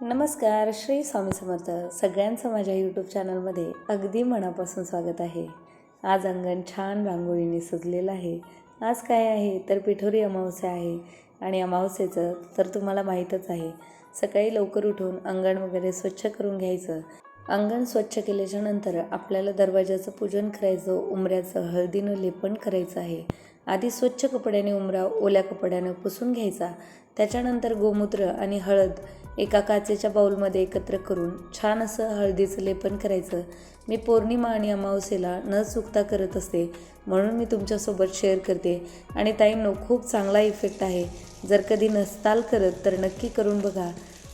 नमस्कार, श्री स्वामी समर्थ. सगळ्यांचं माझ्या यूट्यूब चॅनलमध्ये अगदी मनापासून स्वागत आहे. आज अंगण छान रांगोळीने सजलेलं आहे. आज काय आहे तर पिठोरी अमावस्या आहे आणि अमावस्येचं तर तुम्हाला माहीतच आहे. सकाळी लवकर उठून अंगण वगैरे स्वच्छ करून घ्यायचं. अंगण स्वच्छ केल्याच्यानंतर आपल्याला दरवाजाचं पूजन करायचं, उंबऱ्याचं हळदीनं लेपन करायचं आहे. आधी स्वच्छ कपड्याने उंबरा ओल्या कपड्यानं पुसून घ्यायचा. त्याच्यानंतर गोमूत्र आणि हळद एका काचेच्या बाऊलमध्ये एकत्र करून छान असं हळदीचं लेपन करायचं. मी पौर्णिमा आणि अमावस्येला न चुकता करत असते, म्हणून मी तुमच्यासोबत शेअर करते. आणि ताईंनो, खूप चांगला इफेक्ट आहे. जर कधी नसताल करत तर नक्की करून बघा.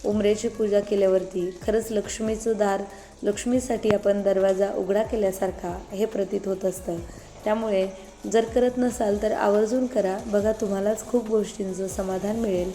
उंबऱ्याची पूजा केल्यावरती खरंच लक्ष्मीचं दार, लक्ष्मीसाठी आपण दरवाजा उघडा केल्यासारखा हे प्रतीत होत असतं. त्यामुळे जर करत नसाल तर आवर्जून करा. बघा, तुम्हालाच खूप गोष्टींचं समाधान मिळेल.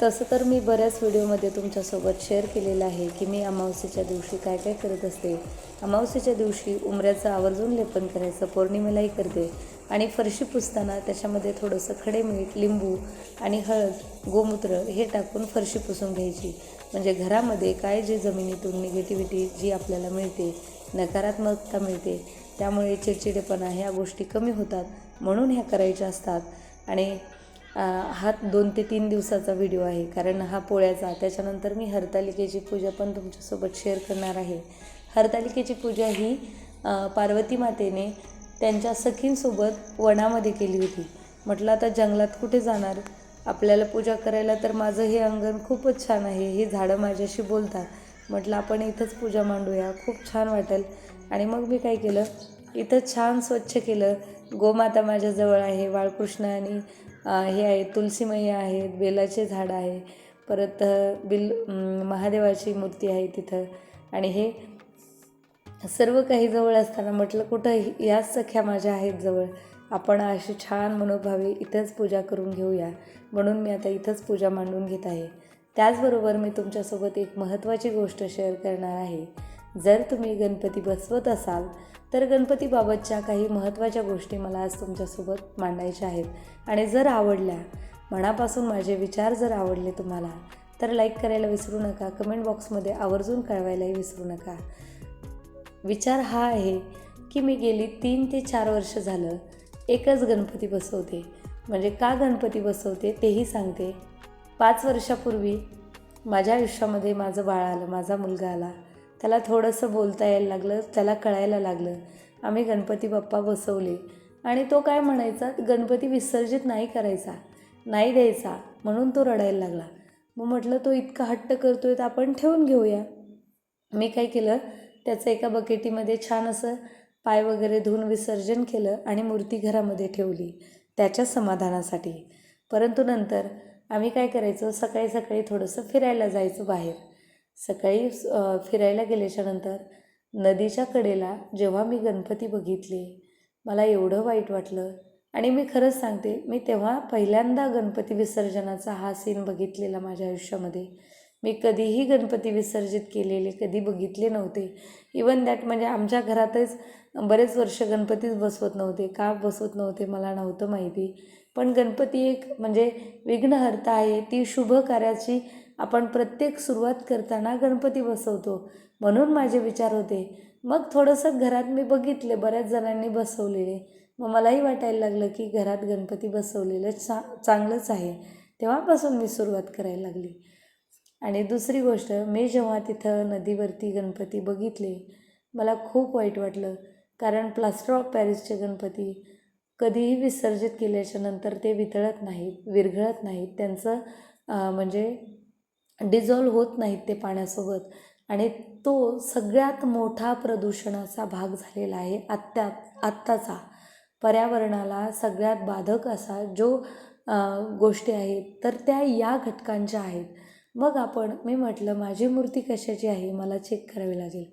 तसं तर मी बऱ्याच व्हिडिओमध्ये तुमच्यासोबत शेअर केलेलं आहे की मी अमावस्येच्या दिवशी काय काय करत असते. अमावस्येच्या दिवशी उंबऱ्याचं आवर्जून लेपन करायचं, पौर्णिमेलाही करते. आणि फरशी पुसताना त्याच्यामध्ये थोडंसं खडे मीठ, लिंबू आणि हळद, गोमूत्र हे टाकून फरशी पुसून घ्यायची. म्हणजे घरामध्ये काय जे जमिनीतून निगेटिव्हिटी जी आपल्याला मिळते, नकारात्मकता मिळते, त्यामुळे चिडचिडेपणा ह्या गोष्टी कमी होतात, म्हणून ह्या करायच्या असतात. आणि हा 2 ते 3 दिवसाचा व्हिडिओ आहे, कारण हा पोळ्याचा. त्याच्यानंतर मी हरतालिकेची पूजा पण तुमच्यासोबत शेअर करणार आहे. हरतालिकेची पूजा ही पार्वती मातेने त्यांच्या सखींसोबत वनामध्ये केली होती. म्हटलं आता जंगलात कुठे जाणार, आपल्याला पूजा करायला, तर माझं हे अंगण खूपच छान आहे, ही झाडं माझ्याशी बोलतात. म्हटलं आपण इथंच पूजा मांडूया, खूप छान वाटेल. आणि मग मी काय केलं, इथं छान स्वच्छ केलं. गोमाता माझ्याजवळ आहे, बाळकृष्ण आणि हे आहे, तुलसी मैया आहेत, बेलाचे झाड आहे, परत महादेवाची मूर्ती आहे तिथं. आणि हे सर्व काही जवळ असताना म्हटलं कुठं याच सख्या माझ्या आहेत जवळ, आपण अशी छान मनोभावे इथंच पूजा करून घेऊया. म्हणून मी आता इथंच पूजा मांडून घेत आहे. त्याचबरोबर मी तुमच्यासोबत एक महत्त्वाची गोष्ट शेअर करणार आहे. जर तुम्ही गणपती बसवत असाल तर गणपतीबाबतच्या काही महत्त्वाच्या गोष्टी मला आज तुमच्यासोबत मांडायच्या आहेत. आणि जर आवडल्या, मनापासून माझे विचार जर आवडले तुम्हाला, तर लाईक करायला विसरू नका. कमेंट बॉक्समध्ये आवर्जून कळवायलाही विसरू नका. विचार हा आहे की मी गेली 3 ते 4 वर्ष झालं एकच गणपती बसवते. म्हणजे का गणपती बसवते तेही सांगते. 5 वर्षापूर्वी माझ्या आयुष्यामध्ये माझं बाळ आलं, माझा मुलगा आला. त्याला थोडंसं बोलता यायला लागलं, त्याला कळायला लागलं. आम्ही गणपती बाप्पा बसवले आणि तो काय म्हणायचा, गणपती विसर्जित नाही करायचा, नाही द्यायचा, म्हणून तो रडायला लागला. मग म्हटलं तो इतका हट्ट करतोय तर आपण ठेवून घेऊया. मी काय केलं, त्याचं एका बकेटीमध्ये छान असं पाय वगैरे धुवून विसर्जन केलं आणि मूर्ती घरामध्ये ठेवली त्याच्या समाधानासाठी. परंतु नंतर आम्ही काय करायचो, सकाळी सकाळी थोडंसं फिरायला जायचं बाहेर. सकाळी फिरायला गेल्याच्यानंतर नदीच्या कडेला जेव्हा मी गणपती बघितले, मला एवढं वाईट वाटलं. आणि मी खरंच सांगते, मी तेव्हा पहिल्यांदा गणपती विसर्जनाचा हा सीन बघितलेला माझ्या आयुष्यामध्ये. मी कधीही गणपती विसर्जित केलेले कधी बघितले नव्हते. इवन दॅट म्हणजे आमच्या घरातच बरेच वर्ष गणपतीच बसवत नव्हते. का बसवत नव्हते मला नव्हतं माहिती. पण गणपती एक म्हणजे विघ्नहर्ता आहे. ती शुभ कार्याची आपण प्रत्येक सुरुवात करताना गणपती बसवतो, म्हणून माझे विचार होते. मग थोडंसं घरात मी बघितले, बऱ्याच जणांनी बसवलेले. मग मलाही वाटायला लागलं की घरात गणपती बसवलेलं चांगलंच आहे. तेव्हापासून मी सुरुवात करायला लागली. आणि दुसरी गोष्ट, मी जेव्हा तिथं नदीवरती गणपती बघितले, मला खूप वाईट वाटलं. कारण प्लास्टर ऑफ पॅरिसचे गणपती कधीही विसर्जित केल्याच्यानंतर ते वितळत नाहीत, विरघळत नाहीत. त्यांचं म्हणजे डिझॉल्व होत नाहीत ते पाण्यासोबत. आणि तो सगळ्यात मोठा प्रदूषणाचा भाग झालेला आहे आत्ताचा. पर्यावरणाला सगळ्यात बाधक असा जो गोष्टी आहेत, तर त्या या घटकांच्या आहेत. मग मी म्हटलं माझी मूर्ती कशाची आहे, मला चेक करावी लागेल.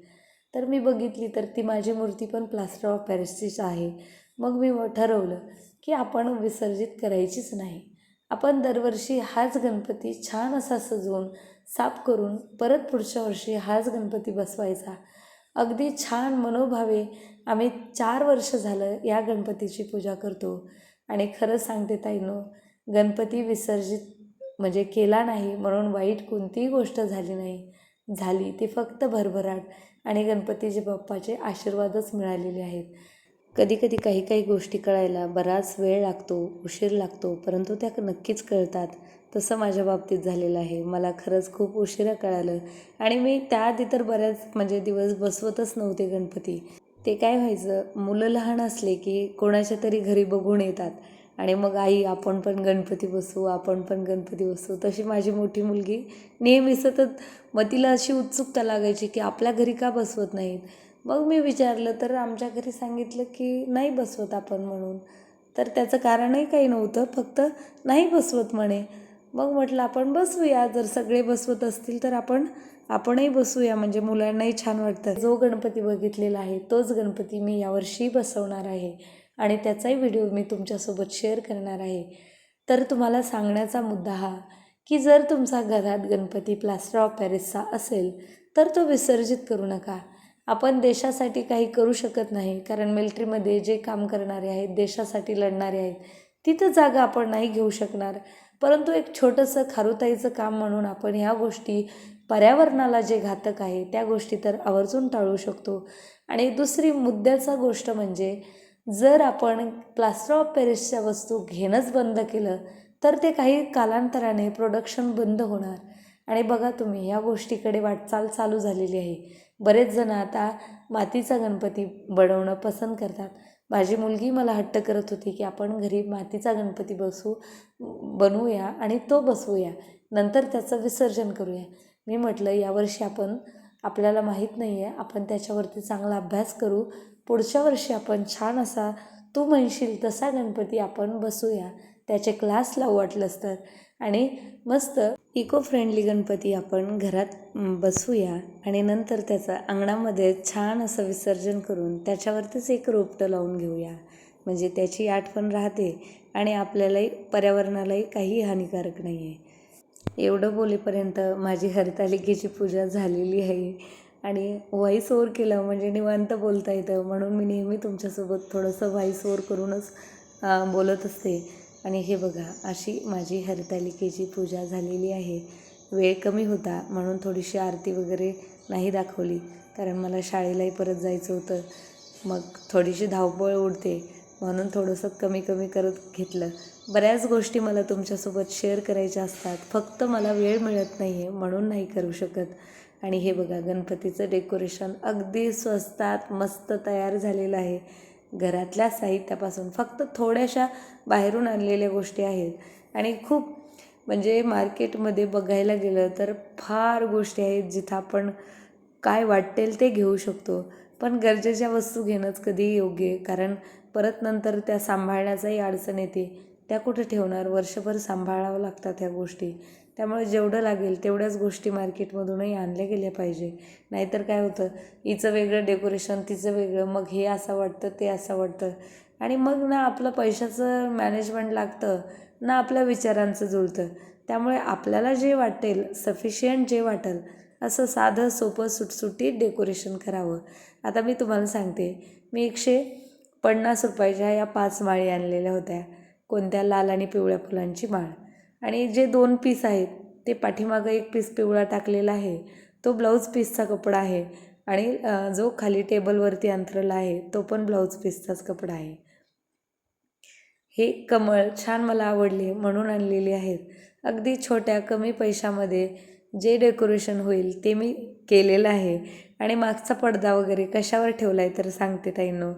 तर मी बघितली तर ती माझी मूर्ती पण प्लास्टर ऑफ पॅरिसचीच आहे. मग मी ठरवलं की आपण विसर्जित करायचीच नाही. आपण दरवर्षी हाच गणपती छान असा सजवून साफ करून परत पुढच्या वर्षी हाच गणपती बसवायचा. अगदी छान मनोभावे आम्ही 4 वर्ष झालं या गणपतीची पूजा करतो. आणि खरं सांगते ताईंनो, गणपती विसर्जित म्हणजे केला नाही म्हणून वाईट कोणतीही गोष्ट झाली नाही, झाली ती फक्त भरभराट आणि गणपतीचे बाप्पाचे आशीर्वादच मिळालेले आहेत. कधी कधी काही काही गोष्टी कळायला बराच वेळ लागतो, उशीर लागतो, परंतु त्या नक्कीच कळतात. तसं माझ्या बाबतीत झालेलं आहे. मला खरंच खूप उशिरा कळालं आणि मी त्याआधी तर बऱ्याच म्हणजे दिवस बसवतच नव्हते गणपती. ते काय व्हायचं, मुलं लहान असले की कोणाच्या तरी घरी बघून येतात आणि मग आई आपण पण गणपती बसवू, आपण पण गणपती बसवू. तशी माझी मोठी मुलगी नेहमी सतत, मग तिला अशी उत्सुकता लागायची की आपल्या घरी का बसवत नाहीत. मग मी विचारलं तर आमच्या घरी सांगितलं की नाही बसवत आपण म्हणून. तर त्याचं कारणही काही नव्हतं, फक्त नाही बसवत म्हणे. मग म्हटलं आपण बसवूया, जर सगळे बसवत असतील तर आपणही बसूया, म्हणजे मुलांनाही छान वाटतं. जो गणपती बघितलेला आहे तोच गणपती मी यावर्षी बसवणार आहे आणि त्याचाही व्हिडिओ मी तुमच्यासोबत शेअर करणार आहे. तर तुम्हाला सांगण्याचा मुद्दा हा की जर तुमचा घरात गणपती प्लास्टर ऑफ पॅरिसचा असेल तर तो विसर्जित करू नका. आपण देशासाठी काही करू शकत नाही, कारण मिलिटरीमध्ये जे काम करणारे आहेत, देशासाठी लढणारे आहेत, तिथं जागा आपण नाही घेऊ शकणार. परंतु एक छोटंसं खारुताईचं काम म्हणून आपण ह्या गोष्टी, पर्यावरणाला जे घातक आहे त्या गोष्टी तर आवर्जून टाळू शकतो. आणि दुसरी मुद्द्याचा गोष्ट म्हणजे जर आपण प्लास्टर ऑफ पॅरिसच्या वस्तू घेणंच बंद केलं तर ते काही कालांतराने प्रोडक्शन बंद होणार. आणि बघा तुम्ही, या गोष्टीकडे वाटचाल चालू झालेली आहे. बरेच जण आता मातीचा गणपती बनवणं पसंत करतात. माझी मुलगी मला हट्ट करत होती की आपण घरी मातीचा गणपती बनवूया आणि तो बसवूया, नंतर त्याचं विसर्जन करूया. मी म्हटलं यावर्षी आपल्याला माहीत नाही आहे, आपण त्याच्यावरती चांगला अभ्यास करू. पुढच्या वर्षी आपण छान असा, तू म्हणशील तसा गणपती आपण बसूया, त्याचे क्लास लावू वाटलंच तर, आणि मस्त इको फ्रेंडली गणपती आपण घरात बसवूया आणि नंतर त्याचं अंगणामध्ये छान असं विसर्जन करून त्याच्यावरतीच एक रोपटं लावून घेऊया. म्हणजे त्याची आठवण राहते आणि आपल्यालाही, पर्यावरणालाही काही हानिकारक नाही आहे. एवढं बोलेपर्यंत माझी हरतालिकेची पूजा झालेली आहे आणि व्हॉईस ओव्हर केलं म्हणजे निवांत बोलता येतं, म्हणून मी नेहमी तुमच्यासोबत थोडंसं व्हॉईस ओव्हर करूनच बोलत असते. आणि हे बघा, अशी माझी हरतालिकेची पूजा झालेली आहे. वेळ कमी होता म्हणून थोडीशी आरती वगैरे नाही दाखवली, कारण मला शाळेलाही परत जायचं होतं. मग थोडीशी धावपळ उडते म्हणून थोडंसं कमी कमी करत घेतलं. बऱ्याच गोष्टी मला तुमच्यासोबत शेअर करायच्या असतात, फक्त मला वेळ मिळत नाही आहे म्हणून नाही करू शकत. आणि हे बघा, गणपतीचं डेकोरेशन अगदी स्वस्तात मस्त तयार झालेलं आहे. घरातल्या साहित्यापासून फक्त थोड्याशा बाहेरून आणलेल्या गोष्टी आहेत आणि खूप, म्हणजे मार्केटमध्ये बघायला गेलं तर फार गोष्टी आहेत जिथं आपण काय वाटेल ते घेऊ शकतो. पण गरजेच्या वस्तू घेणंच कधीही योग्य आहे, कारण परत नंतर त्या सांभाळण्याचाही अडचण येते. त्या कुठे ठेवणार, वर्षभर सांभाळावं लागतात ह्या गोष्टी. त्यामुळे जेवढं लागेल तेवढ्याच गोष्टी मार्केटमधूनही आणल्या गेल्या पाहिजे. नाहीतर काय होतं, हिचं वेगळं डेकोरेशन, तिचं वेगळं, मग हे असं वाटतं, ते असं वाटतं आणि मग ना आपलं पैशाचं मॅनेजमेंट लागतं, ना आपल्या विचारांचं जुळतं. त्यामुळे आपल्याला जे वाटेल, सफिशियंट जे वाटेल, असं साधं सोपं सुटसुटीत डेकोरेशन करावं. आता मी तुम्हाला सांगते, मी 150 रुपयाच्या या 5 माळी आणलेल्या होत्या. कोणत्या, लाल आणि पिवळ्या फुलांची माळ. आणि जे 2 पीस आहेत ते पाठीमागं 1 पीस पिवळा टाकलेला आहे, तो ब्लाऊज पीसचा कपडा आहे आणि जो खाली टेबलवरती अंथरला आहे तो पण ब्लाऊज पीसचाच कपडा आहे. हे कमळ छान मला आवडले म्हणून आणलेली आहेत. अगदी छोट्या कमी पैशामध्ये जे डेकोरेशन होईल ते मी केलेलं आहे. आणि मागचा पडदा वगैरे कशावर ठेवला आहे तर सांगते ताईंनो.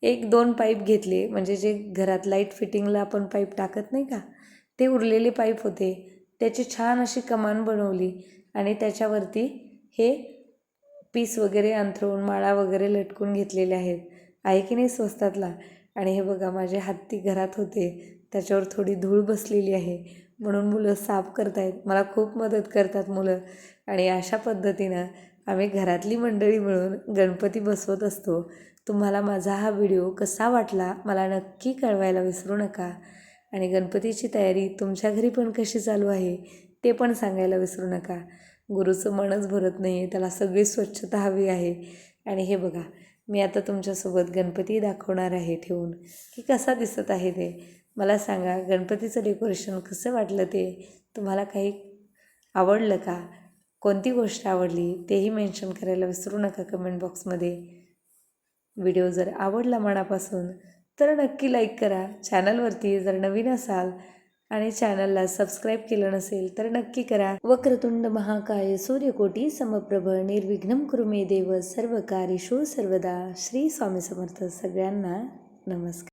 1-2 पाईप घेतले, म्हणजे जे घरात लाईट फिटिंगला आपण पाईप टाकत नाही का, ते उरलेले पाईप होते. त्याची छान अशी कमान बनवली आणि त्याच्यावरती हे पीस वगैरे अंथरून माळा वगैरे लटकून घेतलेले आहेत. आहे की नाही स्वस्तातला. आणि हे बघा, माझे हत्ती घरात होते, त्याच्यावर थोडी धूळ बसलेली आहे म्हणून मुलं साफ करतायत. मला खूप मदत करतात मुलं. आणि अशा पद्धतीनं आम्ही घरातली मंडळी मिळून गणपती बसवत असतो. तुम्हाला माझा हा व्हिडिओ कसा वाटला मला नक्की कळवायला विसरू नका. आणि गणपतीची तयारी तुमच्या घरी पण कशी चालू आहे ते पण सांगायला विसरू नका. गुरुचं मनच भरत नाही आहे, त्याला सगळी स्वच्छता हवी आहे. आणि हे बघा, मी आता तुमच्यासोबत गणपती दाखवणार आहे ठेवून, की कसा दिसत आहे ते. मला सांगा, गणपतीचं डेकोरेशन कसं वाटलं ते? तुम्हाला काही आवडलं का? कोणती गोष्ट आवडली तेही मेन्शन करायला विसरू नका कमेंट बॉक्समध्ये. व्हिडिओ जर आवडला मनापासून तर नक्की लाईक करा. चॅनलवरती जर नवीन असाल आणि चॅनलला सबस्क्राईब केलं नसेल तर नक्की करा. वक्रतुंड महाकाय सूर्यकोटी समप्रभ निर्विघ्नं कुरु मे देव सर्वकार्येषु सर्वदा. श्री स्वामी समर्थ. सगळ्यांना नमस्कार.